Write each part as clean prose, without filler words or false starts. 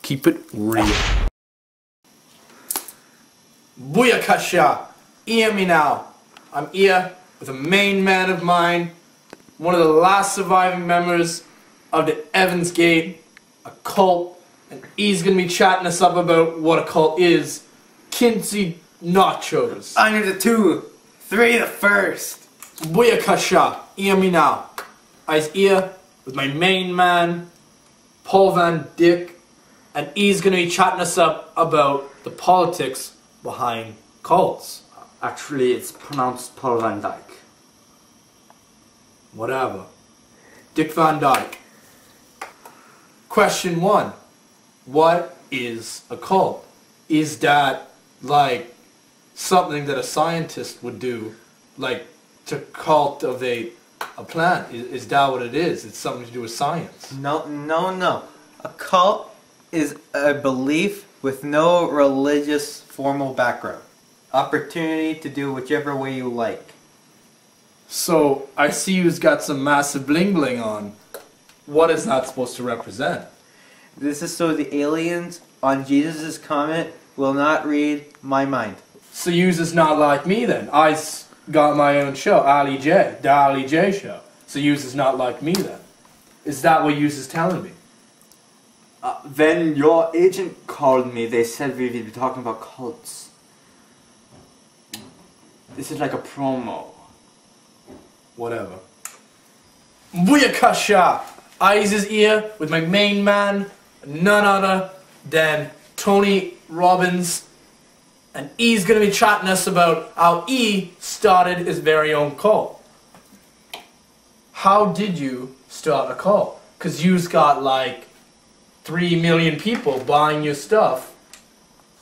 Keep it real. YA KASHAA. Hear me now. I'm here with a main man of mine, one of the last surviving members of the Evans Gate, a cult, and he's gonna be chatting us up about what a cult is. Kinsey Nachos. Under the 2, 3 the first. YA KASHAA. Hear me now. I's here with my main man, Paul Van Dyck, and he's gonna be chatting us up about the politics behind cults. Actually, it's pronounced Paul Van Dyck. Whatever. Dick Van Dyke. Question 1. What is a cult? Is that like something that a scientist would do, like to cultivate a plant? Is that what it is? It's something to do with science. No. A cult is a belief with no religious formal background. Opportunity to do whichever way you like. So, I see you've got some massive bling bling on. What is that supposed to represent? This is so the aliens on Jesus' comet will not read my mind. So yous is not like me then. I got my own show, Ali J, the Ali J Show. So yous is not like me then. Is that what yous is telling me? When your agent called me, they said we would be talking about cults. This is like a promo. Whatever. YA KASHAA. Eyes is here with my main man, none other than Tony Robbins, and he's gonna be chatting us about how he started his very own cult. How did you start a cult? Cause you've got like 3 million people buying your stuff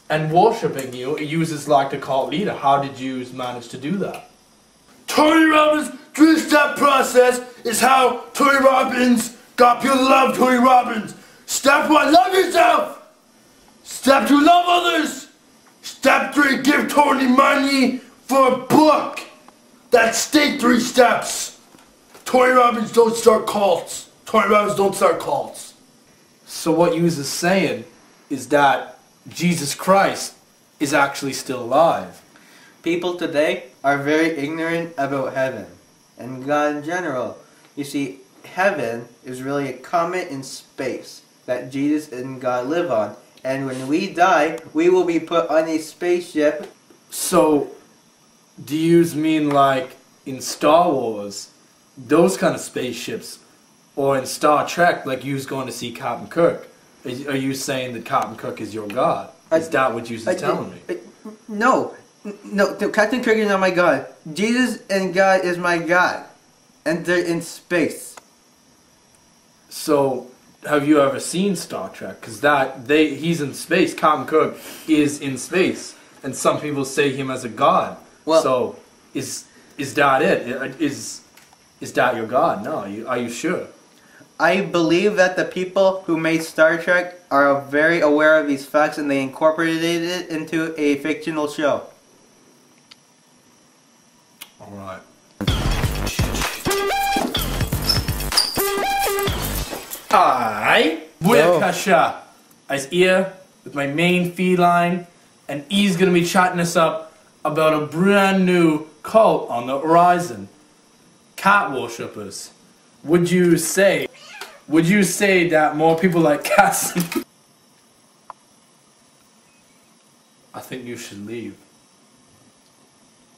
and worshipping you. It uses like the cult leader. How did you manage to do that? Tony Robbins' 3-step process is how Tony Robbins got people to love Tony Robbins. Step 1, love yourself. Step 2, love others. Step 3, give Tony money for a book. That's state 3 steps. Tony Robbins don't start cults. Tony Robbins don't start cults. So what yous is saying is that Jesus Christ is actually still alive. People today are very ignorant about heaven and God in general. You see, heaven is really a comet in space that Jesus and God live on. And when we die, we will be put on a spaceship. So, do yous mean like in Star Wars, those kind of spaceships, or in Star Trek, like yous going to see Captain Kirk? Are you saying that Captain Kirk is your God? Is that what yous is telling me? No, Captain Kirk is not my God. Jesus and God is my God. And they're in space. So, have you ever seen Star Trek? Because he's in space. Captain Kirk is in space, and some people say him as a god. Well, so is that it? Is that your God? No. Are you sure? I believe that the people who made Star Trek are very aware of these facts, and they incorporated it into a fictional show. All right. YA KASHAA. I's here with my main feline, and he's gonna be chatting us up about a brand new cult on the horizon. Cat worshippers. Would you say that more people like cats? I think you should leave.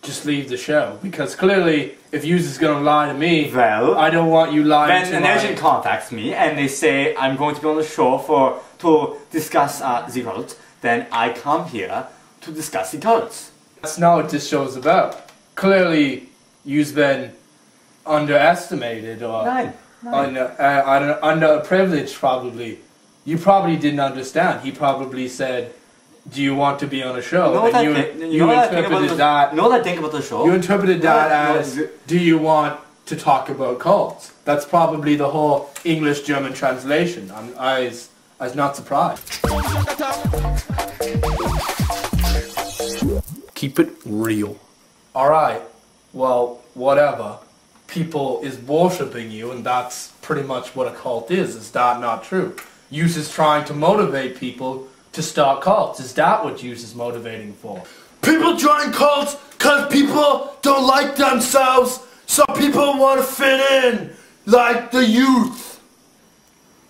Just leave the show, because clearly, if yous is gonna lie to me, well, I don't want you lying to when an agent contacts me and they say I'm going to be on the show to discuss the cult, then I come here to discuss the cults. That's not what this show is about. Clearly, you've been underestimated or underprivileged. Probably, you probably didn't understand. He probably said, "Do you want to be on a show?" You interpreted that. You know what I think about the show? You interpreted that as, "Do you want to talk about cults?" That's probably the whole English-German translation. I was not surprised. Keep it real. Alright, well, whatever. People is worshipping you, and that's pretty much what a cult is. Is that not true? Use is trying to motivate people to start cults. Is that what Use is motivating for? People join cults because people don't like themselves, so people want to fit in, like the youth.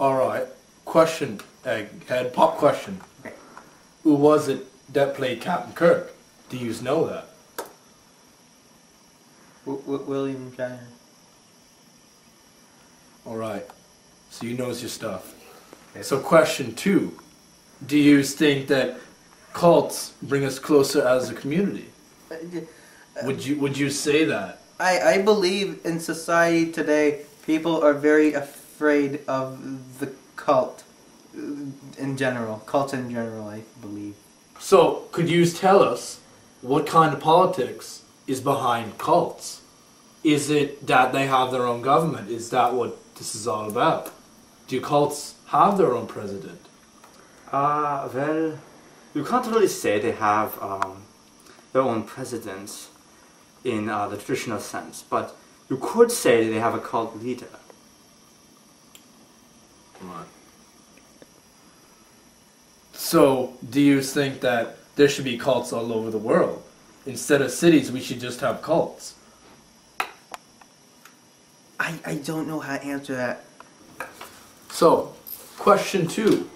Alright, question, Egghead, pop question. Okay. Who was it that played Captain Kirk? Do you know that? William Shatner. Alright, so you knows your stuff. Okay. So question 2, do you think that cults bring us closer as a community? Would you say that? I believe in society today, people are very afraid of the cult in general. Cults in general, I believe. So, could you tell us what kind of politics is behind cults? Is it that they have their own government? Is that what this is all about? Do cults have their own president? Well, you can't really say they have their own president in the traditional sense, but you could say they have a cult leader. Right. So, do you think that there should be cults all over the world? Instead of cities, we should just have cults? I don't know how to answer that. So, question 2.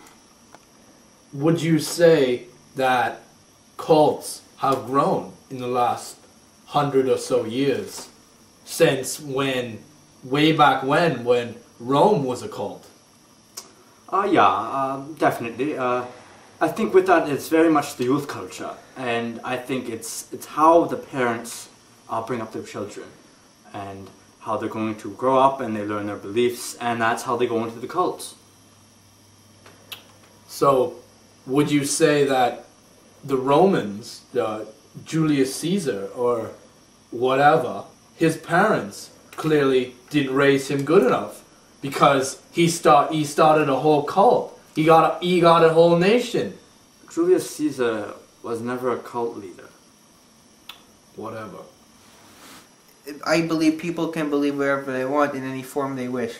Would you say that cults have grown in the last 100 or so years since way back when Rome was a cult? Yeah, definitely. I think with that it's very much the youth culture, and I think it's how the parents bring up their children, and how they're going to grow up and they learn their beliefs, and that's how they go into the cults. So, would you say that the Romans, Julius Caesar or whatever, his parents clearly didn't raise him good enough because he started a whole cult. He got a whole nation. Julius Caesar was never a cult leader. Whatever. I believe people can believe whatever they want in any form they wish.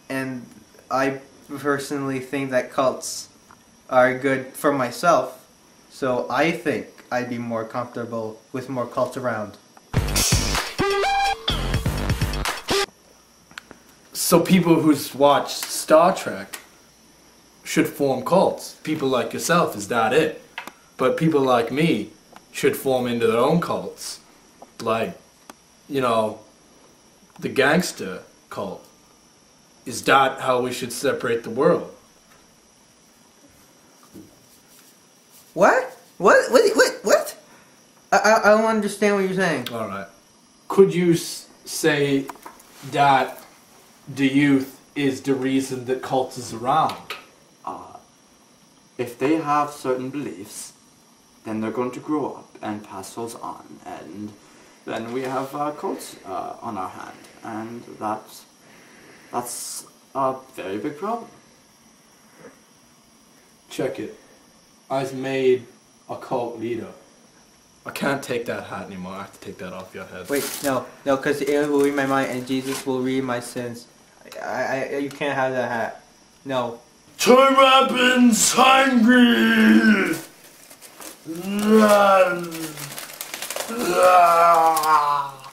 And I personally think that cults are good for myself. So I think I'd be more comfortable with more cults around. So people who's watched Star Trek should form cults. People like yourself, is that it? But people like me should form into their own cults. Like, you know, the gangster cult. Is that how we should separate the world? What? What? I don't understand what you're saying. Alright. Could you say that the youth is the reason that cults is around? If they have certain beliefs, then they're going to grow up and pass those on, and then we have cults on our hand, and that's a very big problem. Check it. I've made a cult leader. I can't take that hat anymore. I have to take that off your head. Wait, no, because it will read my mind and Jesus will read my sins. You can't have that hat. No. Tony Robbins hungry!